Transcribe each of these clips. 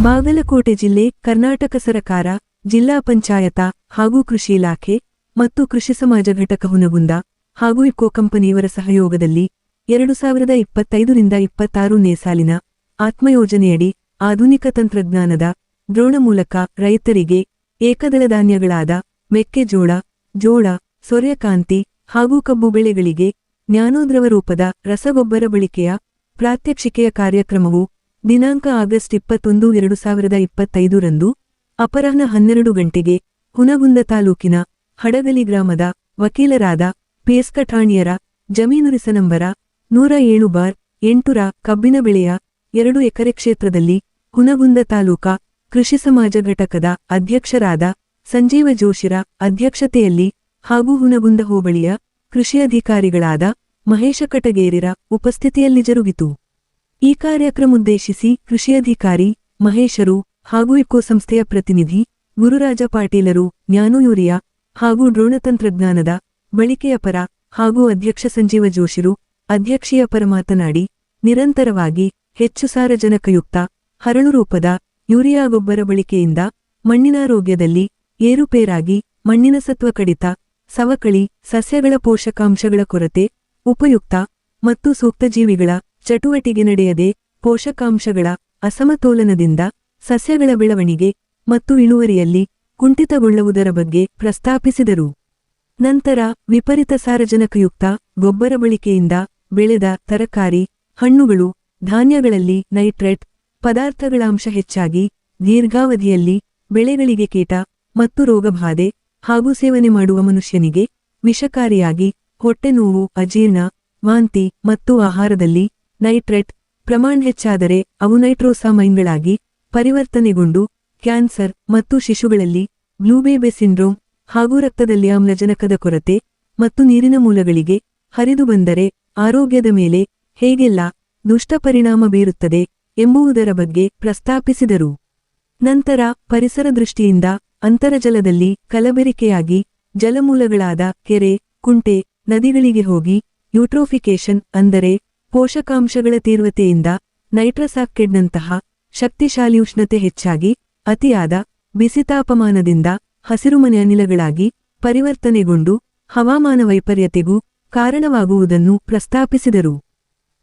ಬಾಗಲಕೋಟೆ ಜಿಲ್ಲೆ ಕರ್ನಾಟಕ ಸರಕಾರ, ಜಿಲ್ಲಾ ಪಂಚಾಯತ ಹಾಗೂ ಕೃಷಿ ಇಲಾಖೆ ಮತ್ತು ಕೃಷಿ ಸಮಾಜ ಘಟಕ ಹುನಗುಂದ ಹಾಗೂ ಇಕೋ ಕಂಪನಿಯವರ ಸಹಯೋಗದಲ್ಲಿ 2025-26ನೇ ಸಾಲಿನ ಆತ್ಮಯೋಜನೆಯಡಿ ಆಧುನಿಕ ತಂತ್ರಜ್ಞಾನದ ಡ್ರೋಣ ಮೂಲಕ ರೈತರಿಗೆ ಏಕದಳ ಧಾನ್ಯಗಳಾದ ಮೆಕ್ಕೆಜೋಳ, ಜೋಳ, ಸೂರ್ಯಕಾಂತಿ ಹಾಗೂ ಕಬ್ಬು ಬೆಳೆಗಳಿಗೆ ಜ್ಞಾನೋದ್ರವ ರೂಪದ ರಸಗೊಬ್ಬರ ಬಳಕೆಯ ಪ್ರಾತ್ಯಕ್ಷಿಕೆಯ ಕಾರ್ಯಕ್ರಮವು ದಿನಾಂಕ ಆಗಸ್ಟ್ 21, 2025 ರಂದು ಅಪರಾಹ್ನ 12 ಗಂಟೆಗೆ ಹುನಗುಂದ ತಾಲೂಕಿನ ಹಡಗಲಿ ಗ್ರಾಮದ ವಕೀಲರಾದ ಪೇಸ್ಕಠಾಣಿಯರ ಜಮೀನು ರಿಸ ನಂಬರ 107/8ರ ಕಬ್ಬಿನ ಬೆಳೆಯ 2 ಎಕರೆ ಕ್ಷೇತ್ರದಲ್ಲಿ ಹುನಗುಂದ ತಾಲೂಕಾ ಕೃಷಿ ಸಮಾಜ ಘಟಕದ ಅಧ್ಯಕ್ಷರಾದ ಸಂಜೀವ ಜೋಶಿರ ಅಧ್ಯಕ್ಷತೆಯಲ್ಲಿ ಹಾಗೂ ಹುನಗುಂದ ಹೋಬಳಿಯ ಕೃಷಿ ಅಧಿಕಾರಿಗಳಾದ ಮಹೇಶ ಕಟಗೇರಿರ ಉಪಸ್ಥಿತಿಯಲ್ಲಿ ಜರುಗಿತು. ಈ ಕಾರ್ಯಕ್ರಮೋದ್ದೇಶಿಸಿ ಕೃಷಿ ಅಧಿಕಾರಿ ಮಹೇಶರು ಹಾಗೂ ಇಕೋ ಸಂಸ್ಥೆಯ ಪ್ರತಿನಿಧಿ ಗುರುರಾಜ ಪಾಟೀಲರು ಜ್ಞಾನೋಯೂರಿಯಾ ಹಾಗೂ ಡ್ರೋಣ ತಂತ್ರಜ್ಞಾನದ ಬಳಕೆಯ ಪರ ಹಾಗೂ ಅಧ್ಯಕ್ಷ ಸಂಜೀವ ಜೋಶಿರು ಅಧ್ಯಕ್ಷೀಯ ಪರ ಮಾತನಾಡಿ, ನಿರಂತರವಾಗಿ ಹೆಚ್ಚು ಸಾರಜನಕಯುಕ್ತ ಹರಳು ರೂಪದ ಯೂರಿಯಾ ಗೊಬ್ಬರ ಬಳಕೆಯಿಂದ ಮಣ್ಣಿನಾರೋಗ್ಯದಲ್ಲಿ ಏರುಪೇರಾಗಿ ಮಣ್ಣಿನ ಸತ್ವ ಕಡಿತ, ಸವಕಳಿ, ಸಸ್ಯಗಳ ಪೋಷಕಾಂಶಗಳ ಕೊರತೆ, ಉಪಯುಕ್ತ ಮತ್ತು ಸೂಕ್ತ ಜೀವಿಗಳ ಚಟುವಟಿಕೆ ನಡೆಯದೆ ಪೋಷಕಾಂಶಗಳ ಅಸಮತೋಲನದಿಂದ ಸಸ್ಯಗಳ ಬೆಳವಣಿಗೆ ಮತ್ತು ಇಳುವರಿಯಲ್ಲಿ ಕುಂಠಿತಗೊಳ್ಳುವುದರ ಬಗ್ಗೆ ಪ್ರಸ್ತಾಪಿಸಿದರು. ನಂತರ ವಿಪರೀತ ಸಾರಜನಕಯುಕ್ತ ಗೊಬ್ಬರ ಬಳಕೆಯಿಂದ ಬೆಳೆದ ತರಕಾರಿ, ಹಣ್ಣುಗಳು, ಧಾನ್ಯಗಳಲ್ಲಿ ನೈಟ್ರೇಟ್ ಪದಾರ್ಥಗಳ ಅಂಶ ಹೆಚ್ಚಾಗಿ ದೀರ್ಘಾವಧಿಯಲ್ಲಿ ಬೆಳೆಗಳಿಗೆ ಕೀಟ ಮತ್ತು ರೋಗಬಾಧೆ ಹಾಗೂ ಸೇವನೆ ಮಾಡುವ ಮನುಷ್ಯನಿಗೆ ವಿಷಕಾರಿಯಾಗಿ ಹೊಟ್ಟೆನೋವು, ಅಜೀರ್ಣ, ವಾಂತಿ ಮತ್ತು ಆಹಾರದಲ್ಲಿ ನೈಟ್ರೇಟ್ ಪ್ರಮಾಣ ಹೆಚ್ಚಾದರೆ ಅವು ನೈಟ್ರೋಸಾಮೈನ್ಗಳಾಗಿ ಪರಿವರ್ತನೆಗೊಂಡು ಕ್ಯಾನ್ಸರ್ ಮತ್ತು ಶಿಶುಗಳಲ್ಲಿ ಬ್ಲೂಬೇಬಿ ಸಿಂಡ್ರೋಮ್ ಹಾಗೂ ರಕ್ತದಲ್ಲಿ ಆಮ್ಲಜನಕದ ಕೊರತೆ ಮತ್ತು ನೀರಿನ ಮೂಲಗಳಿಗೆ ಹರಿದು ಬಂದರೆ ಆರೋಗ್ಯದ ಮೇಲೆ ಹೇಗೆಲ್ಲ ದುಷ್ಟಪರಿಣಾಮ ಬೀರುತ್ತದೆ ಎಂಬುದರ ಬಗ್ಗೆ ಪ್ರಸ್ತಾಪಿಸಿದರು. ನಂತರ ಪರಿಸರ ದೃಷ್ಟಿಯಿಂದ ಅಂತರ್ಜಲದಲ್ಲಿ ಕಲಬೆರಿಕೆಯಾಗಿ ಜಲಮೂಲಗಳಾದ ಕೆರೆ, ಕುಂಟೆ, ನದಿಗಳಿಗೆ ಹೋಗಿ ಯೂಟ್ರೋಫಿಕೇಶನ್ ಅಂದರೆ ಪೋಷಕಾಂಶಗಳ ತೀವ್ರತೆಯಿಂದ ನೈಟ್ರಸಾಕ್ಸೈಡ್ನಂತಹ ಶಕ್ತಿಶಾಲಿ ಉಷ್ಣತೆ ಹೆಚ್ಚಾಗಿ ಅತಿಯಾದ ಬಿಸಿತಾಪಮಾನದಿಂದ ಹಸಿರುಮನೆ ಅನಿಲಗಳಾಗಿ ಪರಿವರ್ತನೆಗೊಂಡು ಹವಾಮಾನ ವೈಪರ್ಯತೆಗೂ ಕಾರಣವಾಗುವುದನ್ನು ಪ್ರಸ್ತಾಪಿಸಿದರು.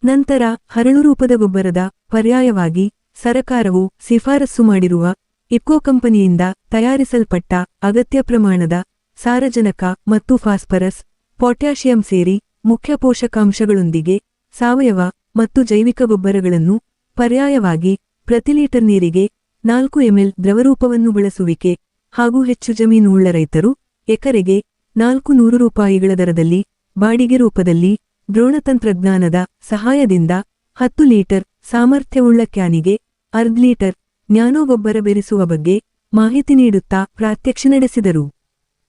ನಂತರ ಹರಳು ರೂಪದ ಗೊಬ್ಬರದ ಪರ್ಯಾಯವಾಗಿ ಸರಕಾರವು ಶಿಫಾರಸು ಮಾಡಿರುವ ಇಕೋ ಕಂಪನಿಯಿಂದ ತಯಾರಿಸಲ್ಪಟ್ಟ ಅಗತ್ಯ ಪ್ರಮಾಣದ ಸಾರಜನಕ ಮತ್ತು ಫಾಸ್ಫರಸ್, ಪೊಟ್ಯಾಷಿಯಂ ಸೇರಿ ಮುಖ್ಯ ಪೋಷಕಾಂಶಗಳೊಂದಿಗೆ ಸಾವಯವ ಮತ್ತು ಜೈವಿಕ ಗೊಬ್ಬರಗಳನ್ನು ಪರ್ಯಾಯವಾಗಿ ಪ್ರತಿ ಲೀಟರ್ ನೀರಿಗೆ 4 ml ದ್ರವರೂಪವನ್ನು ಬಳಸುವಿಕೆ ಹಾಗೂ ಹೆಚ್ಚು ಜಮೀನು ಉಳ್ಳ ರೈತರು ಎಕರೆಗೆ 400 ರೂಪಾಯಿಗಳ ದರದಲ್ಲಿ ಬಾಡಿಗೆ ರೂಪದಲ್ಲಿ ಡ್ರೋಣ ತಂತ್ರಜ್ಞಾನದ ಸಹಾಯದಿಂದ 10 ಲೀಟರ್ ಸಾಮರ್ಥ್ಯವುಳ್ಳ ಕ್ಯಾನಿಗೆ ಅರ್ಧ ಲೀಟರ್ ನ್ಯಾನೋ ಗೊಬ್ಬರ ಬೆರೆಸುವ ಬಗ್ಗೆ ಮಾಹಿತಿ ನೀಡುತ್ತಾ ಪ್ರಾತ್ಯಕ್ಷಿಕೆ ನಡೆಸಿದರು.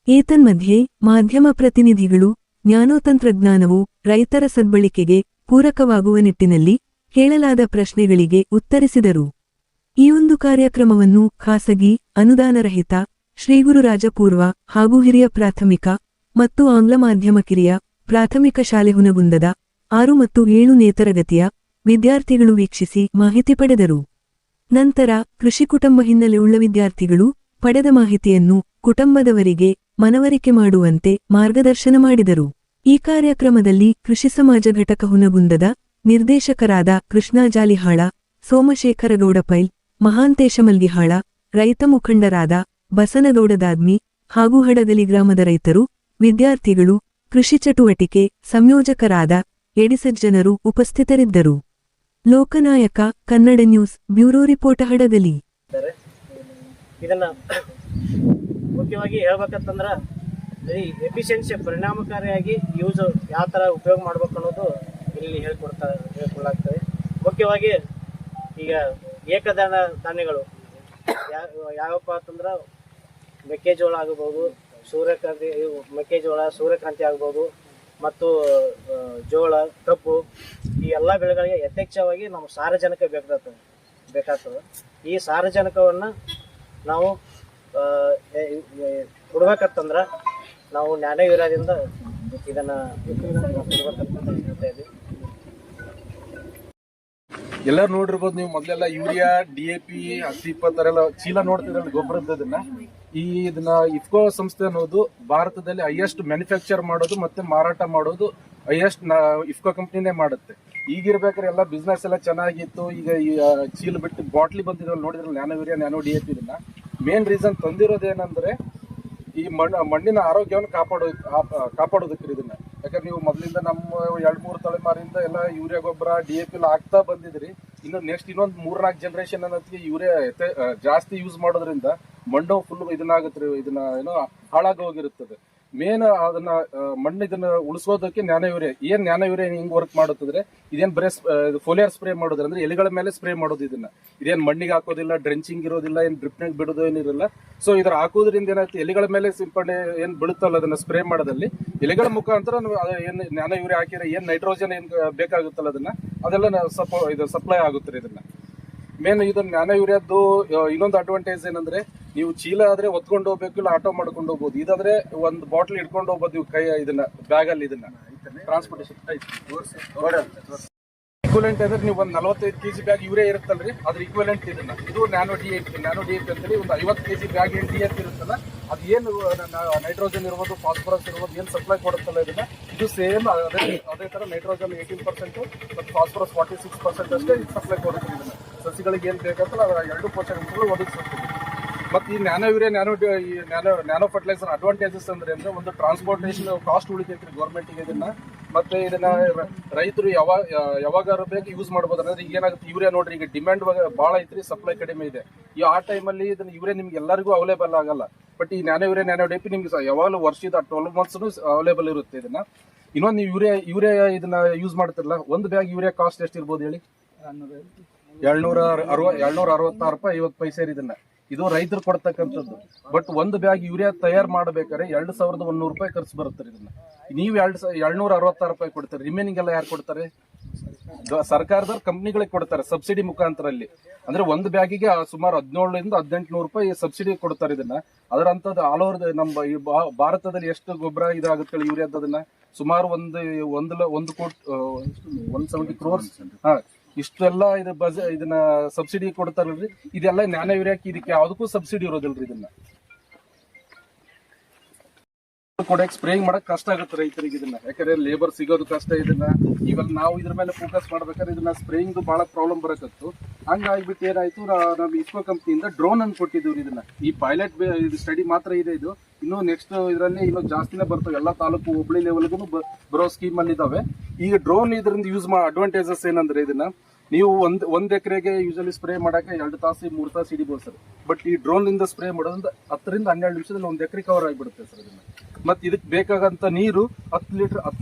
ಏತನ್ಮಧ್ಯೆ ಮಾಧ್ಯಮ ಪ್ರತಿನಿಧಿಗಳು ನ್ಯಾನೋ ತಂತ್ರಜ್ಞಾನವು ರೈತರ ಸದ್ಬಳಕೆಗೆ ಪೂರಕವಾಗುವ ನಿಟ್ಟಿನಲ್ಲಿ ಕೇಳಲಾದ ಪ್ರಶ್ನೆಗಳಿಗೆ ಉತ್ತರಿಸಿದರು. ಈ ಒಂದು ಕಾರ್ಯಕ್ರಮವನ್ನು ಖಾಸಗಿ ಅನುದಾನರಹಿತ ಶ್ರೀಗುರುರಾಜಪೂರ್ವ ಹಾಗೂ ಹಿರಿಯ ಪ್ರಾಥಮಿಕ ಮತ್ತು ಆಂಗ್ಲ ಮಾಧ್ಯಮ ಕಿರಿಯ ಪ್ರಾಥಮಿಕ ಶಾಲೆ ಹುನಗುಂದದ 6 ಮತ್ತು 7ನೇ ತರಗತಿಯ ವಿದ್ಯಾರ್ಥಿಗಳು ವೀಕ್ಷಿಸಿ ಮಾಹಿತಿ ಪಡೆದರು. ನಂತರ ಕೃಷಿ ಕುಟುಂಬ ಹಿನ್ನೆಲೆ ಉಳ್ಳ ವಿದ್ಯಾರ್ಥಿಗಳು ಪಡೆದ ಮಾಹಿತಿಯನ್ನು ಕುಟುಂಬದವರಿಗೆ ಮನವರಿಕೆ ಮಾಡುವಂತೆ ಮಾರ್ಗದರ್ಶನ ಮಾಡಿದರು. ಈ ಕಾರ್ಯಕ್ರಮದಲ್ಲಿ ಕೃಷಿ ಸಮಾಜ ಘಟಕ ಹುನಗುಂದದ ನಿರ್ದೇಶಕರಾದ ಕೃಷ್ಣ ಜಾಲಿಹಾಳ, ಸೋಮಶೇಖರ ಗೌಡ ಪೈಲ್, ಮಹಾಂತೇಶ ಮಲ್ಗಿಹಾಳ, ರೈತ ಮುಖಂಡರಾದ ಬಸನಗೌಡ ದಾದ್ಮಿ ಹಾಗೂ ಹಡಗಲಿ ಗ್ರಾಮದ ರೈತರು, ವಿದ್ಯಾರ್ಥಿಗಳು, ಕೃಷಿ ಚಟುವಟಿಕೆ ಸಂಯೋಜಕರಾದ ಎಡಿಸಜ್ಜನರು ಉಪಸ್ಥಿತರಿದ್ದರು. Lokanayaka Kannada news bureau report Hadagali. ಇದನ್ನ ಮುಖ್ಯವಾಗಿ ಹೇಳ್ಬೇಕಂತಂದ್ರ ಈ ಎಫಿಷಿಯನ್ಸಿ ಪರಿಣಾಮಕಾರಿಯಾಗಿ ಯೂಸ್ ಯಾವ ಥರ ಉಪಯೋಗ ಮಾಡ್ಬೇಕು ಅನ್ನೋದು ಇಲ್ಲಿ ಹೇಳ್ಕೊಡ್ಲಾಗ್ತದೆ. ಮುಖ್ಯವಾಗಿ ಈಗ ಏಕದಳ ಧಾನ್ಯಗಳು ಯಾವಪ್ಪ ಅಂತಂದ್ರೆ ಮೆಕ್ಕೆಜೋಳ ಆಗಬಹುದು, ಸೂರ್ಯಕಾಂತಿ ಆಗ್ಬೋದು ಮತ್ತು ಜೋಳ, ಕಬ್ಬು ಈ ಎಲ್ಲ ಬೆಳೆಗಳಿಗೆ ಯಥೇಚ್ಛವಾಗಿ ನಾವು ಸಾರಜನಕ ಬೇಕಾಗ್ತದೆ. ಈ ಸಾರಜನಕವನ್ನು ನಾವು ಕೊಡ್ಬೇಕಂತಂದ್ರೆ ನಾವು ನ್ಯಾನೋ ಯೂರಿಯಾದಿಂದ ಇದನ್ನು ಕೊಡ್ಬೇಕಂತ ಹೇಳ್ತಾ ಇದ್ದೀವಿ. ಎಲ್ಲರೂ ನೋಡಿರ್ಬೋದು ನೀವು ಮೊದಲೆಲ್ಲ ಯೂರಿಯಾ DAP 10-20 ಚೀಲ ನೋಡ್ತಿದ್ರಲ್ಲ ಗೊಬ್ಬರದನ್ನ. ಇದನ್ನ ಇಫ್ಕೋ ಸಂಸ್ಥೆ ಅನ್ನೋದು ಭಾರತದಲ್ಲಿ ಹೈಯೆಸ್ಟ್ ಮ್ಯಾನುಫ್ಯಾಕ್ಚರ್ ಮಾಡೋದು ಮತ್ತೆ ಮಾರಾಟ ಮಾಡೋದು ಹೈಯೆಸ್ಟ್ ಇಫ್ಕೋ ಕಂಪ್ನಿನೇ ಮಾಡುತ್ತೆ. ಈಗಿರ್ಬೇಕಾದ್ರೆ ಎಲ್ಲ ಬಿಸ್ನೆಸ್ ಎಲ್ಲ ಚೆನ್ನಾಗಿತ್ತು. ಈಗ ಈ ಚೀಲ ಬಿಟ್ಟು ಬಾಟ್ಲಿ ಬಂದಿದ್ರಲ್ಲ ನೋಡಿದ್ರಲ್ಲ, ನ್ಯಾನೋ ಯೂರಿಯಾ, ನ್ಯಾನೋ DAP. ಇದನ್ನ ಮೇನ್ ರೀಸನ್ ತಂದಿರೋದೇನಂದ್ರೆ ಈ ಮಣ್ಣಿನ ಆರೋಗ್ಯವನ್ನು ಕಾಪಾಡೋದಕ್ಕೆ ಇದನ್ನ. ಯಾಕಂದ್ರೆ ನೀವು ಮೊದಲಿಂದ ನಮ್ಮ 2-3 ತಲೆಮಾರಿಂದ ಎಲ್ಲ ಯೂರಿಯಾ ಗೊಬ್ಬರ DAP ಎಲ್ಲ ಆಗ್ತಾ ಬಂದಿದ್ರಿ. ಇನ್ನು ನೆಕ್ಸ್ಟ್ ಇನ್ನೊಂದು 3-4 ಜನರೇಷನ್ ಅನ್ನೋದಕ್ಕೆ ಯೂರಿಯಾ ಜಾಸ್ತಿ ಯೂಸ್ ಮಾಡೋದ್ರಿಂದ ಮಣ್ಣು ಫುಲ್ ಇದನ್ನಾಗುತ್ತೆ, ಇದನ್ನ ಏನೋ ಹಾಳಾಗಿ ಹೋಗಿರುತ್ತದೆ. ಮೇನ್ ಅದನ್ನ ಮಣ್ಣು ಇದನ್ನ ಉಳಿಸೋದಕ್ಕೆ ನ್ಯಾನೋ ಯೂರಿಯಾ. ಏನ್ ನ್ಯಾನೋ ಯೂರಿಯಾ ಹಿಂಗ್ ವರ್ಕ್ ಮಾಡುತ್ತಂದ್ರೆ ಇದೇನ್ ಬರೀ ಫೋಲಿಯರ್ ಸ್ಪ್ರೇ ಮಾಡೋದ್ರ ಅಂದ್ರೆ ಎಲೆಗಳ ಮೇಲೆ ಸ್ಪ್ರೇ ಮಾಡೋದು. ಇದನ್ನ ಇದೇನ್ ಮಣ್ಣಿಗೆ ಹಾಕೋದಿಲ್ಲ, ಡ್ರೆಂಚಿಂಗ್ ಇರೋದಿಲ್ಲ, ಏನ್ ಡ್ರಿಪ್ನಾಗ ಬಿಡೋದು ಏನಿರಲ್ಲ. ಸೊ ಇದ್ರ ಹಾಕೋದ್ರಿಂದ ಏನಾಯ್ತು, ಎಲೆಗಳ ಮೇಲೆ ಸಿಂಪಡಣೆ ಏನ್ ಬೀಳುತ್ತಲ್ಲ ಅದನ್ನ ಸ್ಪ್ರೇ ಮಾಡೋದಲ್ಲಿ ಎಲೆಗಳ ಮುಖಾಂತರ ಏನ್ ನ್ಯಾನೋ ಯೂರಿಯಾ ಹಾಕಿದ್ರೆ ಏನ್ ನೈಟ್ರೋಜನ್ ಏನ್ ಬೇಕಾಗುತ್ತಲ್ಲ ಅದೆಲ್ಲ ಸಪ್ಲೈ ಆಗುತ್ತೆ. ಇದನ್ನ ಮೇನ್ ಇದನ್ನ ನ್ಯಾನೋ ಯೂರಿಯಾದ್ದು ಇನ್ನೊಂದು ಅಡ್ವಾಂಟೇಜ್ ಏನಂದ್ರೆ, ನೀವು ಚೀಲ ಆದ್ರೆ ಒತ್ಕೊಂಡು ಹೋಗ್ಬೇಕು, ಇಲ್ಲ ಆಟೋ ಮಾಡ್ಕೊಂಡು ಹೋಗ್ಬೋದು. ಇದಾದ್ರೆ ಒಂದು ಬಾಟ್ಲ್ ಇಟ್ಕೊಂಡು ಹೋಗ್ಬೋದು ನೀವು ಇದನ್ನ ಬ್ಯಾಗ್ ಅಲ್ಲಿ. ಇದನ್ನ ಟ್ರಾನ್ಸ್ಪೋರ್ಟೇಷನ್ ಇಕ್ವಲೆಂಟ್ ಅಂದ್ರೆ ನೀವು ಒಂದು 45 kg ಬ್ಯಾಗ್ ಯೂರಿಯಾ ಇರುತ್ತಲ್ರಿ, ಅದ್ರ ಇಕ್ವಲೆಂಟ್ ಇದನ್ನ. ಇದು ನ್ಯಾನೋ DAP ಅಂತೇಳಿ ಒಂದು 50 kg ಬ್ಯಾಗ್ ಏನ್ DAP ಇರುತ್ತಲ್ಲ, ಅದು ಏನು ನೈಟ್ರೋಜನ್ ಇರ್ಬೋದು, ಫಾಸ್ಫರಸ್ ಇರ್ಬೋದು, ಏನ್ ಸಪ್ಲೈ ಕೊಡುತ್ತಲ್ಲ ಇದನ್ನ, ಇದು ಸೇಮ್ ಅದೇ ತರ ನೈಟ್ರೋಜನ್ 18% ಮತ್ತು ಫಾಸ್ಫರಸ್ 46% ಅಷ್ಟೇ ಸಪ್ಲೈ ಕೊಡುತ್ತೆ. ಇದನ್ನ ಸಸಿಗಳಿಗೆ ಏನ್ ಬೇಕಂತಲ್ಲ ಅದರ 2 ಪೋಷಕಾಂಶಗಳು ಒದಗಿಸುತ್ತೆ. ಮತ್ತೆ ಈ nano urea, nano fertilizer advantages ಅಂದ್ರೆ ಒಂದು ಟ್ರಾನ್ಸ್ಪೋರ್ಟೇಷನ್ ಕಾಸ್ಟ್ ಉಳಿತೈತ್ರಿ ಗೌರ್ಮೆಂಟ್ಗೆ ಇದನ್ನ. ಮತ್ತೆ ಇದನ್ನ ರೈತರು ಯಾವಾಗ ಬೇಕು ಯೂಸ್ ಮಾಡ್ಬೋದು. ಅಂದ್ರೆ ಈಗ ಏನಾಗುತ್ತೆ, ಯೂರಿಯಾ ನೋಡ್ರಿ ಈಗ ಡಿಮ್ಯಾಂಡ್ ಬಹಳ ಐತ್ರಿ, ಸಪ್ಲೈ ಕಡಿಮೆ ಇದೆ. ಆ ಟೈಮಲ್ಲಿ ಇದನ್ನ ಯೂರಿಯಾ ನಿಮ್ಗೆ ಎಲ್ಲರಿಗೂ ಅವೈಲೇಬಲ್ ಆಗಲ್ಲ. ಬಟ್ ಈ ನ್ಯಾನೋ ಯೂರಿಯಾ, ನ್ಯಾನೋ DAP ನಿಮ್ಗೆ ಯಾವಾಗಲೂ ವರ್ಷದ 12 months ಅವೈಲೇಬಲ್ ಇರುತ್ತೆ ಇದನ್ನ. ಇನ್ನೊಂದು ನೀವು ಯೂರಿಯಾ ಇದನ್ನ ಯೂಸ್ ಮಾಡ್ತಿರಲ್ಲ, ಒಂದು ಬ್ಯಾಗ್ ಯೂರಿಯಾ ಕಾಸ್ಟ್ ಎಷ್ಟಿರ್ಬೋದು ಹೇಳಿ? 766 ರೂಪಾಯಿ 50 ಪೈಸೆ ಇದನ್ನ. ಇದು ರೈತರು ಕೊಡ್ತಕ್ಕಂಥದ್ದು. ಬಟ್ ಒಂದು ಬ್ಯಾಗ್ ಯೂರಿಯಾ ತಯಾರು ಮಾಡಬೇಕಾದ್ರೆ 2100 ರೂಪಾಯಿ ಖರ್ಚು ಬರುತ್ತೆ. ಇದನ್ನ ನೀವು 766 ರೂಪಾಯಿ ಕೊಡ್ತಾರೆ. ರಿಮೈನಿಂಗ್ ಎಲ್ಲ ಯಾರು ಕೊಡ್ತಾರೆ? ಸರ್ಕಾರದವ್ರು ಕಂಪ್ನಿಗಳಿಗೆ ಕೊಡ್ತಾರೆ ಸಬ್ಸಿಡಿ ಮುಖಾಂತರ. ಅಲ್ಲಿ ಅಂದ್ರೆ ಒಂದು ಬ್ಯಾಗಿಗೆ ಸುಮಾರು 1700 ರಿಂದ 1800 ರೂಪಾಯಿ ಸಬ್ಸಿಡಿ ಕೊಡ್ತಾರೆ ಇದನ್ನ. ಅದರಂತದ್ದು ಆಲ್ ಓವರ್ ನಮ್ಮ ಭಾರತದಲ್ಲಿ ಎಷ್ಟು ಗೊಬ್ಬರ ಇದಾಗುತ್ತೆ ಯೂರಿಯಾದನ್ನ ಸುಮಾರು 1 ಕೋಟಿ 170 crores ಇಷ್ಟೆಲ್ಲ ಇದನ್ನ ಸಬ್ಸಿಡಿ ಕೊಡ್ತಾರಲ್ರಿ. ಇದೆಲ್ಲ ನ್ಯಾನೋ ಯೂರಿಯಾಕ್ಕೆ ಇದಕ್ಕೆ ಯಾವುದಕ್ಕೂ ಸಬ್ಸಿಡಿ ಇರೋದಿಲ್ರಿ. ಇದನ್ನ ಕೊಡಕ್ಕೆ ಸ್ಪ್ರೇಯಿಂಗ್ ಮಾಡಕ್ ಕಷ್ಟ ಆಗುತ್ತೆ ರೈತರಿಗೆ ಇದನ್ನ. ಯಾಕಂದ್ರೆ ಲೇಬರ್ ಸಿಗೋದು ಕಷ್ಟ. ಇದನ್ನ ಇವಾಗ ನಾವು ಇದ್ರ ಮೇಲೆ ಫೋಕಸ್ ಮಾಡ್ಬೇಕಾದ್ರೆ ಇದನ್ನ ಸ್ಪ್ರೇಯಿಂಗ್ ಬಹಳ ಪ್ರಾಬ್ಲಮ್ ಬರಕತ್ತು. ಹಂಗಾಗ್ಬಿಟ್ಟು ಏನಾಯ್ತು, ನಮ್ಮ ಇಸ್ಕೋ ಕಂಪ್ನಿಯಿಂದ ಡ್ರೋನ್ ಅನ್ನು ಕೊಟ್ಟಿದ್ದೀವಿ. ಇದನ್ನ ಈ ಪೈಲಟ್ ಸ್ಟಡಿ ಮಾತ್ರ ಇದೆ. ಇದು ಇನ್ನು ನೆಕ್ಸ್ಟ್ ಇದರಲ್ಲಿ ಇನ್ನೂ ಜಾಸ್ತಿನೇ ಬರ್ತವೆ. ಎಲ್ಲ ತಾಲೂಕು ಹುಬ್ಳಿ ಲೆವೆಲ್ಗೂ ಬರೋ ಸ್ಕೀಮ್ ಅಲ್ಲಿ ಇದಾವೆ. ಈಗ ಡ್ರೋನ್ ಇದರಿಂದ ಯೂಸ್ ಅಡ್ವಾಂಟೇಜಸ್ ಏನಂದ್ರೆ, ಇದನ್ನ ನೀವು ಒಂದ್ ಎಕರೆಗೆ ಯೂಶಲಿ ಸ್ಪ್ರೇ ಮಾಡಕ್ಕೆ 2 ತಾಸು 3 ತಾಸು ಹಿಡಿಬೋದು ಸರ್. ಬಟ್ ಈ ಡ್ರೋನ್ ಇಂದ ಸ್ಪ್ರೇ ಮಾಡೋದ್ರಿಂದ 10 ರಿಂದ 12 ನಿಮಿಷದಲ್ಲಿ 1 ಎಕರೆ ಕವರ್ ಆಗಿಬಿಡುತ್ತೆ ಸರ್. ಇದನ್ನ ಮತ್ತೆ ಇದಕ್ಕೆ ಬೇಕಾಗಂತ ನೀರು 10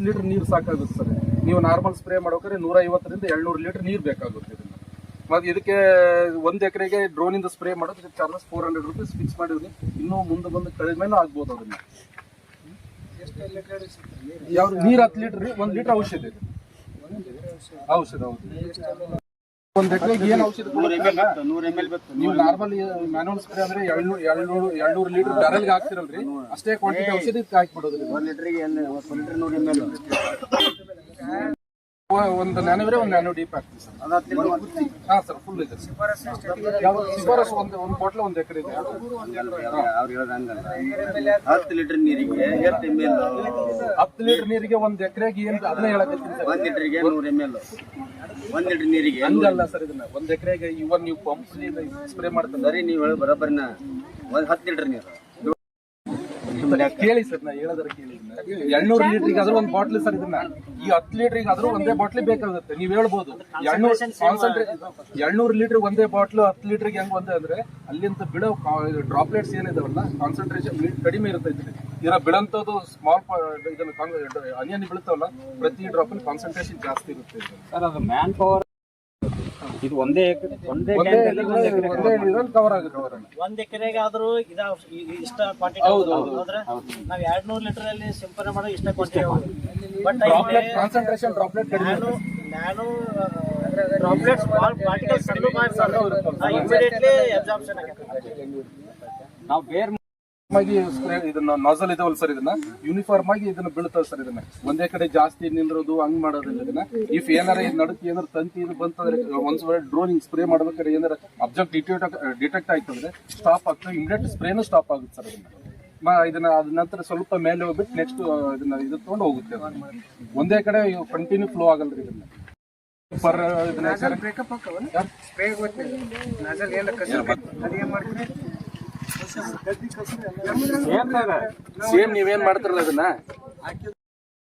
ಲೀಟರ್ ನೀರು ಸಾಕಾಗುತ್ತೆ ಸರ್. ನೀವು ನಾರ್ಮಲ್ ಸ್ಪ್ರೇ ಮಾಡೋಕೆ 150 ರಿಂದ 200 ಲೀಟರ್ ನೀರು ಬೇಕಾಗುತ್ತೆ ಇದನ್ನ. ಮತ್ತೆ ಇದಕ್ಕೆ 1 ಎಕರೆಗೆ ಡ್ರೋನ್ ಇಂದ ಸ್ಪ್ರೇ ಮಾಡೋದಕ್ಕೆ ಚಾರ್ಜಸ್ 400 ರೂಪೀಸ್ ಫಿಕ್ಸ್ ಮಾಡಿದ್ವಿ. ಇನ್ನೂ ಮುಂದೆ ಬಂದು ಕಡಿಮೆನೂ ಆಗ್ಬೋದು. ಅದನ್ನ ಯಾವ ನೀರು 10 ಲೀಟರ್ 1 ಲೀಟರ್ ಔಷಧ ಇದೆ. ಔಷಧ ಹೌದು. 1 ಎಕರೆಗೆ ಏನು ಔಷಧ? 100 ml. ನೀವು ನಾರ್ಮಲ್ ಮ್ಯಾನುವಲ್ ಸ್ಪ್ರೇ ಅಂದ್ರೆ 200 ಲೀಟರ್ ಬ್ಯಾರಲ್ಗೆ ಹಾಕ್ತಿರಲ್ರಿ, ಅಷ್ಟೇ ಕ್ವಾಂಟಿಟಿ ಔಷಧ ಇದಕ್ಕೆ ಹಾಕ್ಬಿಡೋದ್ರಿ. 1 ಲೀಟರ್ಗೆ 100 ml. ಒಂದು ನ್ಯಾನೋ ಯೂರಿಯಾ, ಒಂದು ನ್ಯಾನೋ DAP ಹಾಕ್ತೀವಿ ಸರ್. ಹಾ ಸರ್, ಫುಲ್ ಇದೆ. ಶಿಫಾರಸ್ ಒಂದು ಬಾಟ್ಲ್ 1 ಎಕರೆ ಇದೆ. 10 ಲೀಟರ್ ನೀರಿಗೆ 10 ml. 10 ಲೀಟರ್ ನೀರಿಗೆ 1 ಎಕರೆಗೆ ಏನು ಅದನ್ನ ಹೇಳಕತ್ತೀನಿ ಸರ್. 1 ಲೀಟರ್ಗೆ 100 ml. 1 ಲೀಟರ್ ನೀರಿಗೆ ಹಂಗಲ್ಲ ಸರ್. ಇದನ್ನ 1 ಎಕರೆಗೆ ಇವನ್ ನೀವು ಪಂಪ್ ಸ್ಪ್ರೇ ಮಾಡ್ತಾರೆ. ನೀವು ಹೇಳಿ ಬರೋಬ್ಬರಿನ 10 ಲೀಟರ್ ನೀರು ಕೇಳಿ ಸರ್, ನಾ ಹೇಳೋದ್ರ ಕೇಳಿ. 200 ಲೀಟರ್ಗೆ ಆದ್ರೂ 1 ಬಾಟ್ಲಿ ಸರ್. ಇದನ್ನ ಈ 10 ಲೀಟರ್ಗೆ ಆದ್ರೂ ಒಂದೇ ಬಾಟ್ಲಿ ಬೇಕಾಗುತ್ತೆ. ನೀವ್ ಹೇಳ್ಬೋದು 200 ಲೀಟರ್ ಒಂದೇ ಬಾಟ್ಲು 10 ಲೀಟರ್ಗೆ ಹೆಂಗ್ ಒಂದೇ ಅಂದ್ರೆ, ಅಲ್ಲಿಂದ ಬಿಡೋ ಡ್ರಾಪ್ಲೆಟ್ಸ್ ಏನಿದಾವಲ್ಲ ಕಾನ್ಸಂಟ್ರೇಷನ್ ಕಡಿಮೆ ಇರ್ತೈತಿ. ಇದರ ಬಿಡಂತದ್ದು ಸ್ಮಾಲ್ ಅನಿಯನ್ ಬೀಳ್ತಾವಲ್ಲ, ಪ್ರತಿ ಡ್ರಾಪ್ ಅಲ್ಲಿ ಕಾನ್ಸಂಟ್ರೇಷನ್ ಜಾಸ್ತಿ ಇರುತ್ತೆ ಸರ್. ಅದು ಮ್ಯಾನ್ ಪವರ್ ಇದು ಒಂದೇ ಕವರ್ ಆಗುತ್ತೆ. 1 ಎಕರೆಗೆ ಆದ್ರೂ ಇಷ್ಟ ಕ್ವಾಂಟಿಟಿ ಹೋದ್ರೆ ನಾವ್ 200 ಲೀಟರ್ ಅಲ್ಲಿ ಸಿಂಪಡಣೆ ಮಾಡೋ ಇಷ್ಟ ಕ್ವಾಂಟಿಟಿ. ಬಟ್ ಕಾನ್ಸಂಟ್ರೇಷನ್ ಡ್ರಾಪ್ಲೆಟ್ ಕಡಿಮೆ. Nano droplets small particles immediately absorption ಆಗುತ್ತೆ. ನಾವು ಬೇರೆ ಆಗಿ ಇದನ್ನ ನಾಸಲ್ ಇದಾವಲ್ಲ ಸರ್, ಇದನ್ನ ಯೂನಿಫಾರ್ಮ್ ಆಗಿ ಇದನ್ನ ಬೀಳ್ತದೆ ಸರ್. ಇದನ್ನ ಒಂದೇ ಕಡೆ ಜಾಸ್ತಿ ನಿಂದ್ರೋದು ಹಂಗ್ ಮಾಡೋದಿಲ್ಲ. ಇದನ್ನ ಇಫ್ ಏನಾರ ನಡಕ್ಕೆ ಏನಾರ ತಂತಿ ಇದು ಬಂತಂದ್ರೆ ಒಂದ್ ವೇಳೆ ಡ್ರೋನ್ ಸ್ಪ್ರೇ ಮಾಡ್ಬೇಕಾದ್ರೆ ಏನಾರ ಅಬ್ಜೆಕ್ಟ್ ಡಿಟೆಕ್ಟ್ ಆಯ್ತಂದ್ರೆ ಸ್ಟಾಪ್ ಆಗ್ತದೆ, ಇಮಿಡಿಯೇಟ್ ಸ್ಪ್ರೇನು ಸ್ಟಾಪ್ ಆಗುತ್ತೆ ಸರ್. ಇದನ್ನ ಅದ ನಂತರ ಸ್ವಲ್ಪ ಮೇಲೆ ಹೋಗ್ಬಿಟ್ಟು ನೆಕ್ಸ್ಟ್ ಇದನ್ನ ಇದು ತಗೊಂಡು ಹೋಗುತ್ತೆ. ಒಂದೇ ಕಡೆ ಕಂಟಿನ್ಯೂ ಫ್ಲೋ ಆಗಲ್ರಿ. ಇದನ್ನ ಪರ್ ಸೇಮ್ ನೀವೇನ್ ಮಾಡ್ತಿರಲ್ಲ ಅದನ್ನ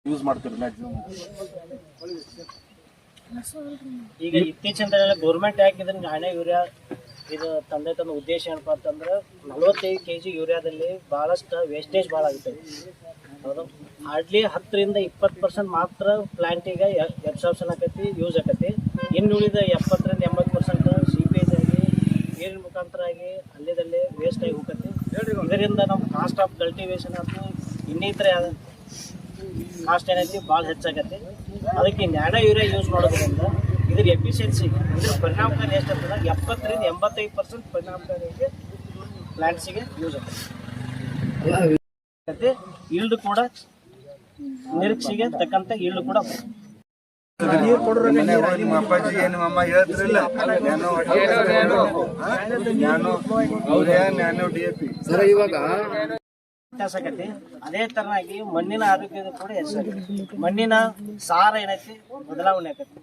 ಯೂಸ್ ಮಾಡ್ತೀರಿ ಮ್ಯಾಕ್ಸಿಮಮ್. ಈಗ ಇತ್ತೀಚಿನ ದಿನಗಳಲ್ಲಿ ಗೌರ್ಮೆಂಟ್ ಯಾಕೆ ಇದನ್ನ ಹಣೆ ಯೂರಿಯಾ ಇದು ತಂದೆ ತನ್ನ ಉದ್ದೇಶ ಏನಪ್ಪ ಅಂತಂದ್ರೆ 45 kg ಯೂರಿಯಾದಲ್ಲಿ ಬಹಳಷ್ಟು ವೇಸ್ಟೇಜ್ ಭಾಳ ಆಗುತ್ತೆ. ಹೌದು, ಹಾರ್ಡ್ಲಿ 10% 20% ಮಾತ್ರ ಪ್ಲಾಂಟಿಗೆ ಎಬ್ಸಾರ್ಪ್ಷನ್ ಆಕೈತಿ, ಯೂಸ್ ಆಕೈತಿ. ಇನ್ನು ಉಳಿದ 70% 80% ಸೀಪೇಜ್ ಆಗಿ ನೀರಿನ ಮುಖಾಂತರ ಆಗಿ ಅಲ್ಲಿದಲ್ಲೇ ವೇಸ್ಟ್ ಆಗಿ ಹೋಗತ್ತೆ. ಇದರಿಂದ ನಮ್ಮ ಕಾಸ್ಟ್ ಆಫ್ ಕಲ್ಟಿವೇಶನ್ ಅಥವಾ ಇನ್ನಿತರ ಕಾಸ್ಟ್ ಏನೈತಿ ಭಾಳ ಹೆಚ್ಚಾಗತ್ತೆ. ಅದಕ್ಕೆ ನ್ಯಾನೋ ಯೂರಿಯಾ ಯೂಸ್ ಮಾಡೋದ್ರಿಂದ ಇದ್ರ ಎಫಿಷಿಯನ್ಸಿ, ಇದ್ರ ಪರಿಣಾಮಕಾರಿ ಎಷ್ಟಾಗ್ತದೆ 70% 85% ಪರಿಣಾಮಕಾರಿಯಾಗಿ ಪ್ಲಾಂಟ್ಸಿಗೆ ಯೂಸ್ ಆಗುತ್ತೆ. ಈಲ್ಡ್ ಕೂಡ ನಿರೀಕ್ಷೆಗೆ ತಕ್ಕಂತೆ ಈಲ್ಡ್ ಕೂಡ ವ್ಯತ್ಯಾಸ ಆಗೈತಿ. ಅದೇ ತರನಾಗಿ ಮಣ್ಣಿನ ಆರೋಗ್ಯದ ಕೂಡ ಹೆಚ್ಚಾಗೈತಿ. ಮಣ್ಣಿನ ಸಾರ ಏನೈತಿ ಬದಲಾವಣೆ ಆಗೈತಿ.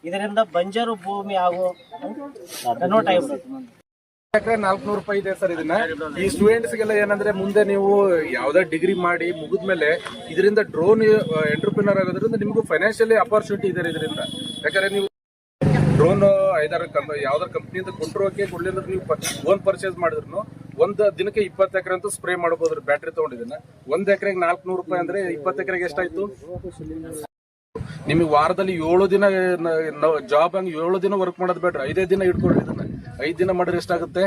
ಇದರಿಂದ ಬಂಜರು ಭೂಮಿ ಆಗೋ ಕನ್ವರ್ಟ್ ಆಗಿಬಿಡುತ್ತೆ. ಎಕರೆ 400 ರೂಪಾಯಿ ಇದೆ ಸರ್. ಇದನ್ನ ಈ ಸ್ಟೂಡೆಂಟ್ಸ್ ಗೆಲ್ಲ ಏನಂದ್ರೆ ಮುಂದೆ ನೀವು ಯಾವ್ದೇ ಡಿಗ್ರಿ ಮಾಡಿ ಮುಗಿದ್ಮೇಲೆ ಇದರಿಂದ ಡ್ರೋನ್ ಎಂಟರ್ಪ್ರಿನರ್ ಆಗೋದ್ರಿಂದ ನಿಮ್ಗೂ ಫೈನಾನ್ಷಿಯಲಿ ಅಪರ್ಚುನಿಟಿ ಇದೆ ಇದರಿಂದ. ಯಾಕಂದ್ರೆ ನೀವು ಡ್ರೋನ್ ಯಾವ್ದಾರ ಕಂಪ್ನಿಯಿಂದ ಕೊಂಡ್ರೋಕೆ ಕೊಡ್ಲಿಲ್ಲ, ನೀವು ಓನ್ ಪರ್ಚೇಸ್ ಮಾಡಿದ್ರು ಒಂದ್ ದಿನಕ್ಕೆ 20 ಎಕರೆ ಅಂತೂ ಸ್ಪ್ರೇ ಮಾಡಬಹುದು ಬ್ಯಾಟ್ರಿ ತಗೊಂಡಿದ್ದನ್ನ. 1 ಎಕರೆಗೆ 400 ರೂಪಾಯಿ ಅಂದ್ರೆ 20 ಎಕರೆಗೆ ಎಷ್ಟಾಯ್ತು ನಿಮಗೆ? ವಾರದಲ್ಲಿ 7 ದಿನ ಜಾಬ್ ಹಂಗೆ 7 ದಿನ ವರ್ಕ್ ಮಾಡೋದು ಬೇಡ್ರಿ, 5 ದಿನ ಇಟ್ಕೊಳ್ರಿ. ಇದನ್ನ 5 ದಿನ ಮಾಡಿದ್ರೆ ಎಷ್ಟಾಗುತ್ತೆ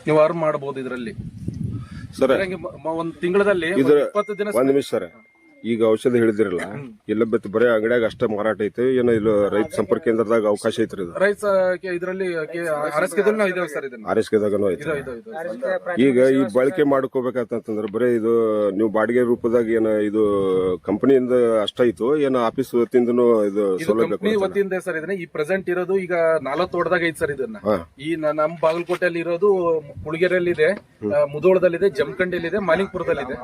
ನೀವು ಅರ್ನ್ ಮಾಡಬಹುದು ಇದರಲ್ಲಿ ಸರ್. ಒಂದ್ ತಿಂಗಳಲ್ಲಿ 20 ದಿನ. ಒಂದ್ ನಿಮಿಷ ಸರ್, ಈಗ ಔಷಧಿ ಹೇಳಿದಿರಲ್ಲ, ಎಲ್ಲ ಬರೀ ಅಂಗಡಿಯಾಗ ಅಷ್ಟೇ ಮಾರಾಟ ಐತೆ ಏನೋ ಇಲ್ಲ ರೈತ ಸಂಪರ್ಕ ಕೇಂದ್ರದಾಗ ಅವಕಾಶ ಐತ್ರಿ? ರೈತ ಇದರಲ್ಲಿ ಆರೈಕೆದಾಗನು ಐತೆ. ಈಗ ಈ ಬಳಕೆ ಮಾಡ್ಕೋಬೇಕಂತಂದ್ರೆ ಬರೀ ಇದು ನೀವು ಬಾಡಿಗೆ ರೂಪದಾಗ ಏನ ಇದು ಕಂಪನಿಯಿಂದ ಅಷ್ಟಾಯ್ತು ಏನೋ ಆಫೀಸ್ ವತಿಯಿಂದನು ಇದು ಸೌಲಭ್ಯ ವತಿಯಿಂದ ಸರ್? ಇದನ್ನ ಈ ಪ್ರೆಸೆಂಟ್ ಇರೋದು ಈಗ 4 ತೋಟದಾಗ ಐತಿ ಸರ್. ಇದನ್ನ ಈ ನಮ್ಮ ಬಾಗಲಕೋಟೆಯಲ್ಲಿ ಇರೋದು, ಮುಳಗೆರೆಯಲ್ಲಿ ಇದೆ, ಮುಧೋಳದಲ್ಲಿದೆ, ಜಮಖಂಡಿಯಲ್ಲಿದೆ, ಮಾಲಿಂಗಪುರದಲ್ಲಿದೆ.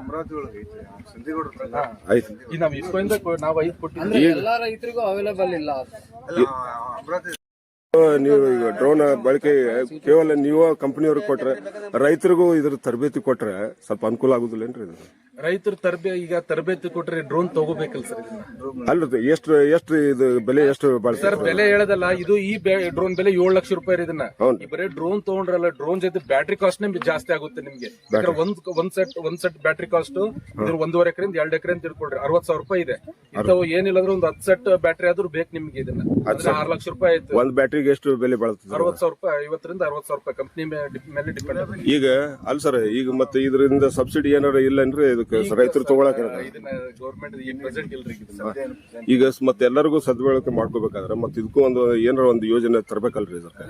ನಾವು 5 ಕೊಟ್ಟಿದ್ದೀವಿ. ಎಲ್ಲಾ ರೈತರಿಗೂ ಅವೈಲೇಬಲ್ ಇಲ್ಲ. ನೀವು ಈಗ ಡ್ರೋನ್ ಬಳಕೆ ಕೇವಲ ನೀವು ಕಂಪನಿಯವ್ರಿಗೆ ಕೊಟ್ರೆ, ರೈತರಿಗೂ ಇದ್ರ ತರಬೇತಿ ಕೊಟ್ರೆ ಸ್ವಲ್ಪ ಅನುಕೂಲ ಆಗುದಿಲ್ಲೇನ್ರಿ? ರೈತರು ತರಬೇತಿ ಕೊಟ್ರೆ ಡ್ರೋನ್ ತಗೋಬೇಕಲ್ಲ ಸರ್? ಅಲ್ಲ, ಎಷ್ಟು ಇದು ಬೆಲೆ ಎಷ್ಟು ಸರ್? ಬೆಲೆ ಹೇಳದಲ್ಲ, ಇದು ಈ ಡ್ರೋನ್ ಬೆಲೆ 7 ಲಕ್ಷ ರೂಪಾಯಿ ಇದನ್ನ. ಬರೀ ಡ್ರೋನ್ ತಗೊಂಡ್ರಲ್ಲ, ಡ್ರೋನ್ ಜೊತೆ ಬ್ಯಾಟ್ರಿ ಕಾಸ್ಟ್ ಜಾಸ್ತಿ ಆಗುತ್ತೆ ನಿಮ್ಗೆ. ಒಂದ್ ಸೆಟ್ ಬ್ಯಾಟ್ರಿ ಕಾಸ್ಟ್ 1.5 ಎಕರೆಯಿಂದ 2 ಎಕರೆ ಅಂತ ತಿಳ್ಕೊಳ್ರಿ, 60,000 ರೂಪಾಯಿ ಇದೆ. ಇಂಥವು ಏನಿಲ್ಲ ಅಂದ್ರೆ ಒಂದು 10 ಸೆಟ್ ಬ್ಯಾಟ್ರಿ ಆದ್ರೂ ಬೇಕು ನಿಮ್ಗೆ. ಇದನ್ನ 6 ಲಕ್ಷ ರೂಪಾಯಿ ಆಯ್ತು. ಒಂದ್ ಬ್ಯಾಟ್ರಿಗೆ ಎಷ್ಟು ಬೆಲೆ ಬಾಳುತ್ತೆ? 60,000 ರೂಪಾಯಿ, 50ರಿಂದ 60,000 ರೂಪಾಯಿ ಕಂಪ್ನಿ ಮೇಲೆ ಡಿಪೆಂಡ್. ಈಗ ಅಲ್ಲ ಸರ್, ಈಗ ಮತ್ತೆ ಇದರಿಂದ ಸಬ್ಸಿಡಿ ಏನಾರ ಇಲ್ಲನ್ರಿ ರೈತರು ತಗೊಳಕ? ಗೌರ್ಮೆಂಟ್ ಪ್ರೆಸೆಂಟ್ ಇಲ್ರಿ. ಈಗ ಮತ್ತೆ ಎಲ್ಲರಿಗೂ ಸದ್ಬಳಕೆ ಮಾಡ್ಕೋಬೇಕಾದ್ರೆ ಮತ್ತೆ ಇದಕ್ಕೂ ಏನಾರ ಒಂದು ಯೋಜನೆ ತರಬೇಕಲ್ರಿ ಸರ್ಕಾರ?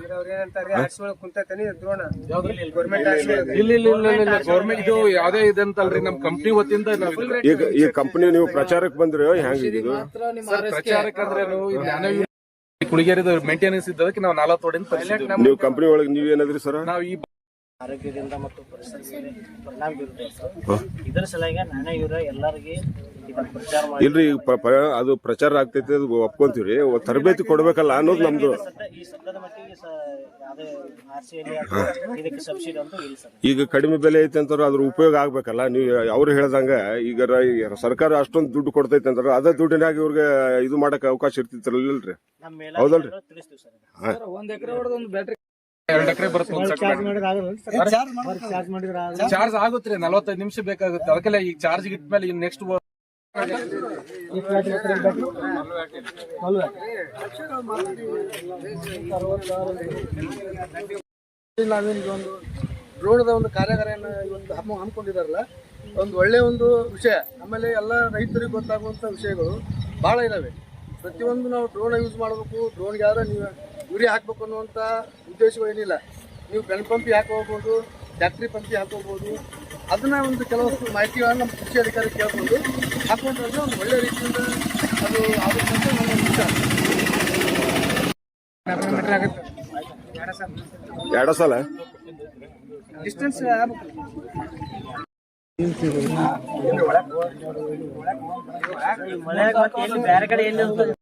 ಗೌರ್ಮೆಂಟ್ ಇದು ಯಾವ್ದೇ ಇದೆ ಅಂತಲ್ರಿ, ನಮ್ ಕಂಪ್ನಿ ವತಿಯಿಂದ ಈಗ ಈ ಕಂಪನಿ ನೀವು ಪ್ರಚಾರಕ್ಕೆ ಬಂದ್ರೆ ಹೆಂಗಿದು ಪ್ರಚಾರಕ್ಕೆ ಅಂದ್ರೆ ಕುಳಿಗೇರಿದ ಮೇಂಟೆನೆನ್ಸ್ ಇದ್ದದಕ್ಕೆ ನಾವು 4 ತೋಡಿಂದ ನೀವು ಕಂಪನಿ ಒಳಗೆ ನೀವೇನಾದ್ರಿ ಸರ್? ನಾವು ಈ ಆರೋಗ್ಯದಿಂದ ಮತ್ತು ಪರಿಸರ ಪರಿಣಾಮ ಬೀರುತ್ತೆ. ಇದರ ಸಲುವಾಗಿ ನ್ಯಾನೋ ಯೂರಿಯಾ ಎಲ್ಲರಿಗೆ ಪ್ರಚಾರ ಮಾಡಿ ಇಲ್ರಿ, ಅದು ಪ್ರಚಾರ ಆಗ್ತೈತಿ, ಅದು ಒಪ್ಕೊಂತೀವ್ರಿ. ತರಬೇತಿ ಕೊಡ್ಬೇಕಲ್ಲ ಅನ್ನೋದು ನಮ್ದು. ಈ ಸದ್ಯದ ಮಟ್ಟಿಗೆ ಇದಕ್ಕೆ ಸಬ್ಸಿಡಿ ಅಂತೂ ಇಲ್ಲ ಸರ್. ಈಗ ಕಡಿಮೆ ಬೆಲೆ ಐತೆ ಅಂತಾರ, ಅದ್ರ ಉಪಯೋಗ ಆಗ್ಬೇಕಲ್ಲ. ನೀವು ಅವ್ರು ಹೇಳ್ದಂಗ ಈಗ ಸರ್ಕಾರ ಅಷ್ಟೊಂದು ದುಡ್ಡು ಕೊಡ್ತೈತೆ ಅಂತಾರ, ಅದೇ ದುಡ್ಡಿನಾಗ ಇವ್ರಿಗೆ ಇದು ಮಾಡಕ್ ಅವಕಾಶ ಇರ್ತಿತ್ತಲ್ರಿ? ಹೌದಲ್ರಿ? ತಿಳಿಸ್ತೀವಿ ಸರ್. 1 ಎಕರೆ ಹೊಡೆದ ಒಂದು ಬ್ಯಾಟ್ರಿ 2 ಎಕರೆ ಬರುತ್ತೆ. ಚಾರ್ಜ್ ಆಗುತ್ತೆ 45 ನಿಮಿಷ ಬೇಕಾಗುತ್ತೆ. ಅದಕ್ಕೆಲ್ಲ ಈಗ ಚಾರ್ಜ್ ಇಟ್ಮೇಲೆ ನೆಕ್ಸ್ಟ್ ನಾವೇನು ಒಂದು ಡ್ರೋನದ ಒಂದು ಕಾರ್ಯಾಗಾರ ಇವತ್ತು ಹಮ್ಮಿಕೊಂಡಿದಾರಲ್ಲ, ಒಂದು ಒಳ್ಳೆ ಒಂದು ವಿಷಯ. ಆಮೇಲೆ ಎಲ್ಲ ರೈತರಿಗೆ ಗೊತ್ತಾಗುವಂಥ ವಿಷಯಗಳು ಭಾಳ ಇದಾವೆ. ಪ್ರತಿಯೊಂದು ನಾವು ಡ್ರೋನ್ ಯೂಸ್ ಮಾಡಬೇಕು, ಡ್ರೋನ್ಗೆ ಯಾರು ನೀವು ಯೂರಿಯಾ ಹಾಕಬೇಕು ಅನ್ನುವಂಥ ಉದ್ದೇಶಗಳು ಏನಿಲ್ಲ. ನೀವು ಪೆನ್ ಪಂಪಿಗೆ ಹಾಕೋಬೋದು, ಫ್ಯಾಕ್ಟ್ರಿ ಪಂಕ್ತಿ ಹಾಕೋಬಹುದು. ಅದನ್ನ ಒಂದು ಕೆಲವಷ್ಟು ಮಾಹಿತಿಗಳನ್ನ ನಮ್ಮ ಕೃಷಿ ಅಧಿಕಾರಿ ಕೇಳ್ಕೊಂಡು ಹಾಕೊಂಡ್ರೆ ಒಂದು ಒಳ್ಳೆ ರೀತಿಯಿಂದ ಅದು ಆಗುತ್ತೆ ಅಂತ ನನ್ನ ವಿಚಾರ. ಎರಡ ಸಲ ಡಿಸ್ಟೆನ್ಸ್ ಮಳೆ ಬೇರೆ ಕಡೆ ಎಲ್ಲಿ ಹೋಗೋದು?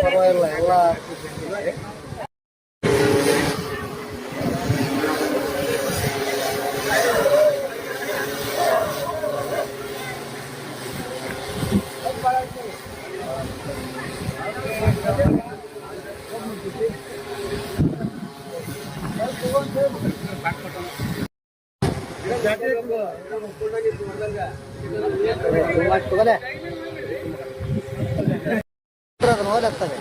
ಪರವಾಗಿಲ್ಲ ಎಲ್ಲ ನೋಡಾಗ್ತದೆ.